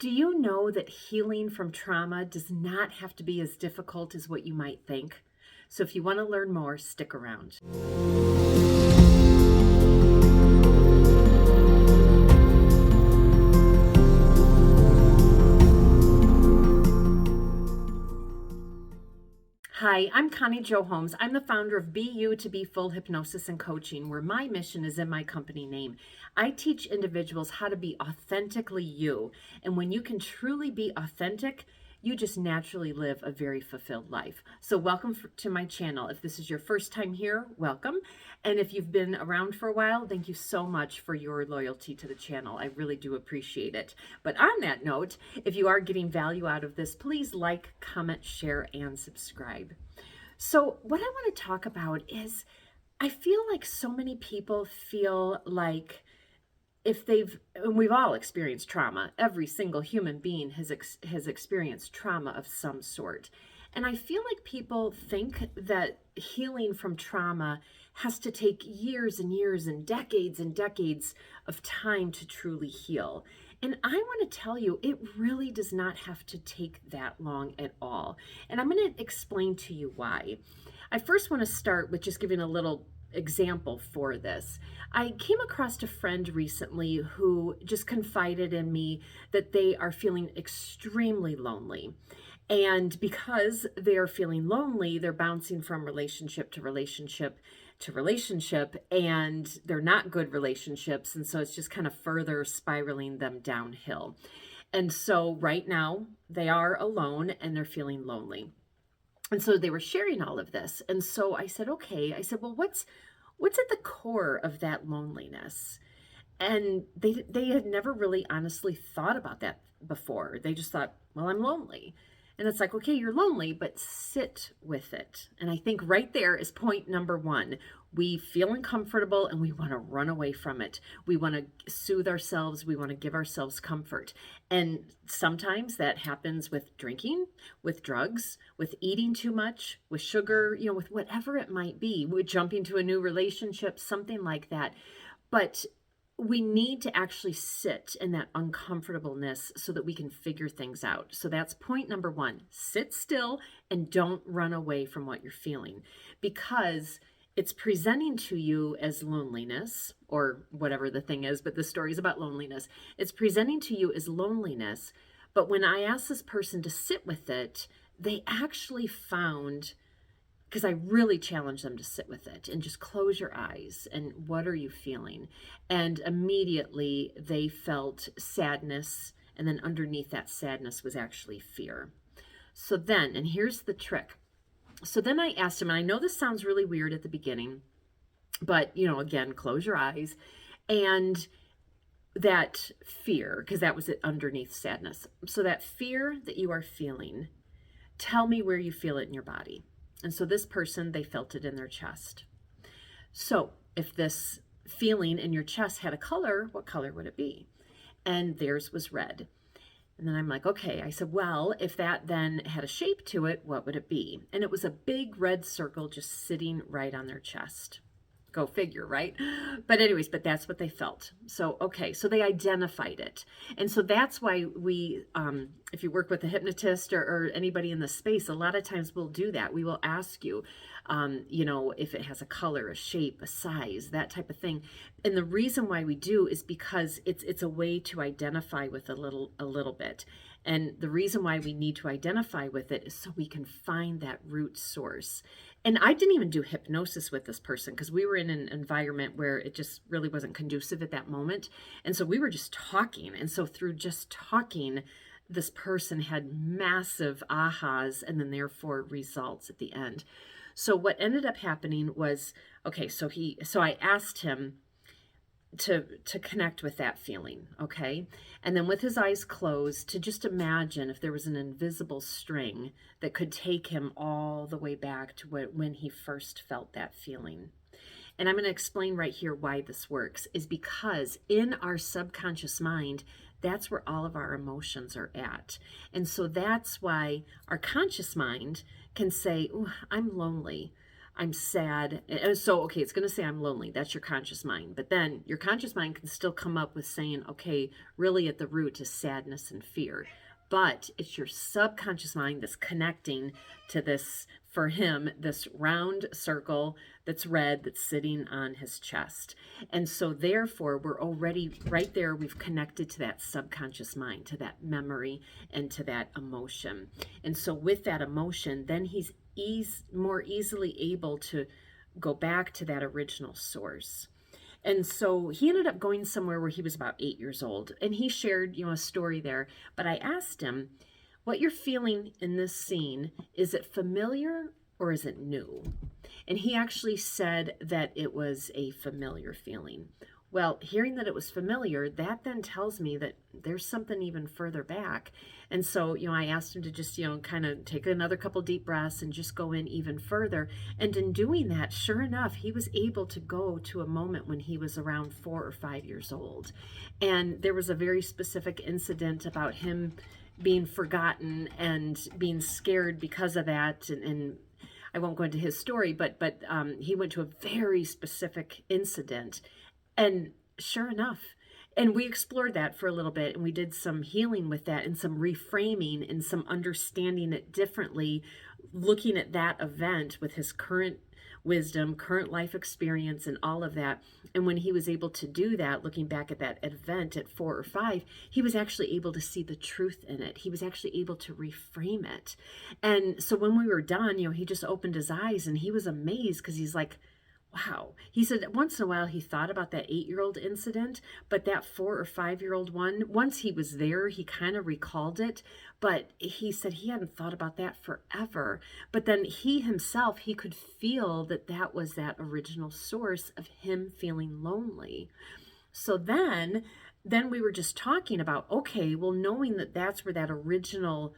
Do you know that healing from trauma does not have to be as difficult as what you might think? So if you want to learn more, stick around. Hi, I'm Connie Jo Holmes. I'm the founder of Be You to Be Full Hypnosis and Coaching, where my mission is in my company name. I teach individuals how to be authentically you. And when you can truly be authentic, you just naturally live a very fulfilled life. So welcome to my channel. If this is your first time here, welcome. And if you've been around for a while, thank you so much for your loyalty to the channel. I really do appreciate it. But on that note, if you are getting value out of this, please like, comment, share, and subscribe. So what I want to talk about is I feel like so many people feel like and we've all experienced trauma. Every single human being has experienced trauma of some sort. And I feel like people think that healing from trauma has to take years and years and decades of time to truly heal. And I want to tell you, it really does not have to take that long at all. And I'm going to explain to you why. I first want to start with just giving a little example for this. I came across a friend recently who just confided in me that they are feeling extremely lonely. And because they are feeling lonely, they're bouncing from relationship to relationship to relationship, and they're not good relationships. And so it's just kind of further spiraling them downhill. And so right now they are alone and they're feeling lonely. And so they were sharing all of this. And so I said, okay, well, what's at the core of that loneliness? And they had never really honestly thought about that before. They just thought, well, I'm lonely. And it's like, okay, you're lonely, but sit with it. And I think right there is point number one. We feel uncomfortable and we want to run away from it. We want to soothe ourselves. We want to give ourselves comfort. And sometimes that happens with drinking, with drugs, with eating too much, with sugar, with whatever it might be, with jumping to a new relationship, something like that. But we need to actually sit in that uncomfortableness so that we can figure things out. So that's point number one. Sit still and don't run away from what you're feeling, because it's presenting to you as loneliness or whatever the thing is, but the story is about loneliness. It's presenting to you as loneliness. But when I asked this person to sit with it, they actually found, because I really challenged them to sit with it and just close your eyes and what are you feeling? And immediately they felt sadness, and then underneath that sadness was actually fear. So then, and here's the trick. So then I asked him, and I know this sounds really weird at the beginning, but again, close your eyes. And that fear, because that was it underneath sadness. So that fear that you are feeling, tell me where you feel it in your body. And so this person, they felt it in their chest. So if this feeling in your chest had a color, what color would it be? And theirs was red. And then I'm like, okay. I said, well, if that then had a shape to it, what would it be? And it was a big red circle just sitting right on their chest. Go figure, right? But anyways, but that's what they felt. So, okay, so they identified it. And so that's why we, if you work with a hypnotist or anybody in the space, a lot of times we'll do that. We will ask you, if it has a color, a shape, a size, that type of thing. And the reason why we do is because it's a way to identify with a little bit. And the reason why we need to identify with it is so we can find that root source. And I didn't even do hypnosis with this person because we were in an environment where it just really wasn't conducive at that moment. And so we were just talking. And so through just talking, this person had massive ahas and then therefore results at the end. So what ended up happening was, okay, so I asked him to connect with that feeling, okay? And then with his eyes closed, to just imagine if there was an invisible string that could take him all the way back to when he first felt that feeling. And I'm going to explain right here why this works, is because in our subconscious mind, that's where all of our emotions are at. And so that's why our conscious mind can say, "Ooh, I'm lonely. I'm sad. And so, okay, it's going to say I'm lonely. That's your conscious mind. But then your conscious mind can still come up with saying, okay, really at the root is sadness and fear. But it's your subconscious mind that's connecting to this, for him, this round circle that's red that's sitting on his chest. And so, therefore, we're already right there. We've connected to that subconscious mind, to that memory, and to that emotion. And so, with that emotion, then he's more easily able to go back to that original source. And so he ended up going somewhere where he was about 8 years old, and he shared, a story there. But I asked him, what you're feeling in this scene, is it familiar or is it new? And he actually said that it was a familiar feeling. Well, hearing that it was familiar, that then tells me that there's something even further back. And so, I asked him to just, kind of take another couple deep breaths and just go in even further. And in doing that, sure enough, he was able to go to a moment when he was around 4 or 5 years old. And there was a very specific incident about him being forgotten and being scared because of that. And I won't go into his story, but he went to a very specific incident. And sure enough, and we explored that for a little bit, and we did some healing with that and some reframing and some understanding it differently, looking at that event with his current wisdom, current life experience, and all of that. And when he was able to do that, looking back at that event at 4 or 5, he was actually able to see the truth in it. He was actually able to reframe it. And so when we were done, he just opened his eyes and he was amazed, because he's like, wow. He said once in a while he thought about that 8-year-old incident, but that 4 or 5-year-old one, once he was there, he kind of recalled it. But he said he hadn't thought about that forever. But then he himself, he could feel that that was that original source of him feeling lonely. So then we were just talking about, okay, well, knowing that that's where that original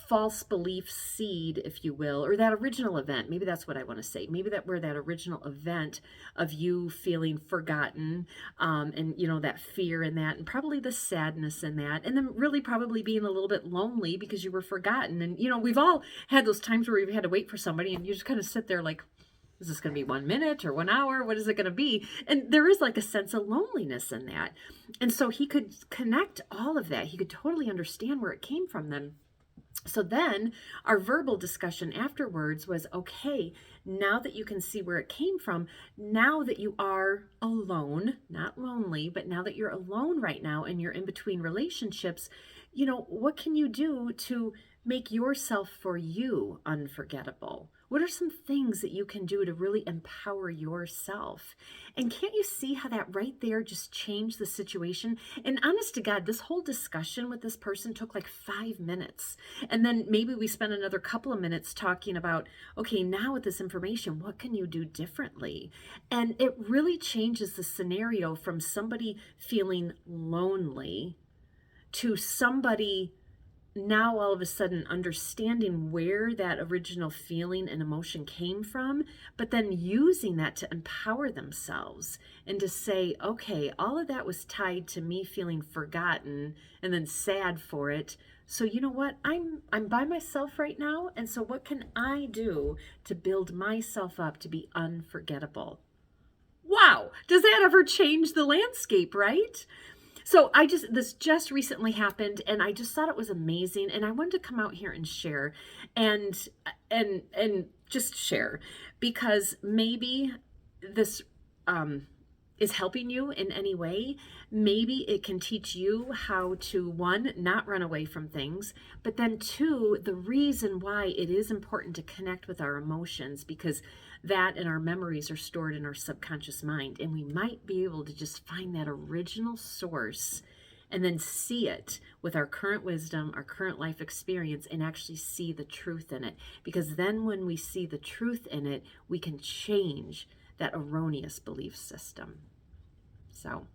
false belief seed, if you will, or that original event, maybe that's what I want to say, maybe that where that original event of you feeling forgotten, and that fear in that, and probably the sadness in that, and then really probably being a little bit lonely because you were forgotten. And we've all had those times where we've had to wait for somebody and you just kind of sit there like, is this going to be 1 minute or 1 hour? What is it going to be? And there is like a sense of loneliness in that. And so he could connect all of that. He could totally understand where it came from then. So then our verbal discussion afterwards was, okay, now that you can see where it came from, now that you are alone, not lonely, but now that you're alone right now and you're in between relationships, what can you do to make yourself for you unforgettable? What are some things that you can do to really empower yourself? And can't you see how that right there just changed the situation? And honest to God, this whole discussion with this person took like 5 minutes. And then maybe we spent another couple of minutes talking about, okay, now with this information, what can you do differently? And it really changes the scenario from somebody feeling lonely to somebody now all of a sudden understanding where that original feeling and emotion came from, but then using that to empower themselves and to say, okay, all of that was tied to me feeling forgotten and then sad for it. So you know what? I'm by myself right now. And so what can I do to build myself up to be unforgettable? Wow. Does that ever change the landscape, right? So this just recently happened, and I just thought it was amazing, and I wanted to come out here and share and just share, because maybe this is helping you in any way. Maybe it can teach you how to, one, not run away from things, but then two, the reason why it is important to connect with our emotions, because that and our memories are stored in our subconscious mind, and we might be able to just find that original source and then see it with our current wisdom, our current life experience, and actually see the truth in it. Because then when we see the truth in it, we can change that erroneous belief system. So,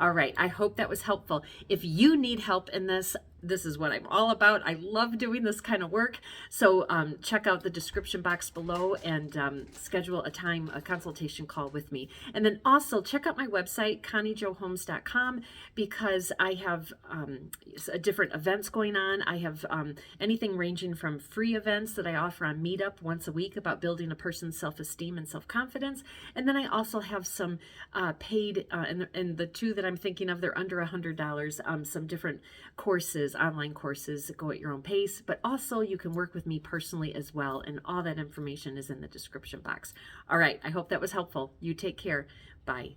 all right, I hope that was helpful. If you need help in this, this is what I'm all about. I love doing this kind of work. So check out the description box below and schedule a consultation call with me. And then also check out my website, conniejohomes.com, because I have different events going on. I have anything ranging from free events that I offer on Meetup once a week about building a person's self-esteem and self-confidence. And then I also have some paid, and the two that I'm thinking of, they're under $100, some different courses, online courses, go at your own pace, but also you can work with me personally as well. And all that information is in the description box. All right. I hope that was helpful. You take care. Bye.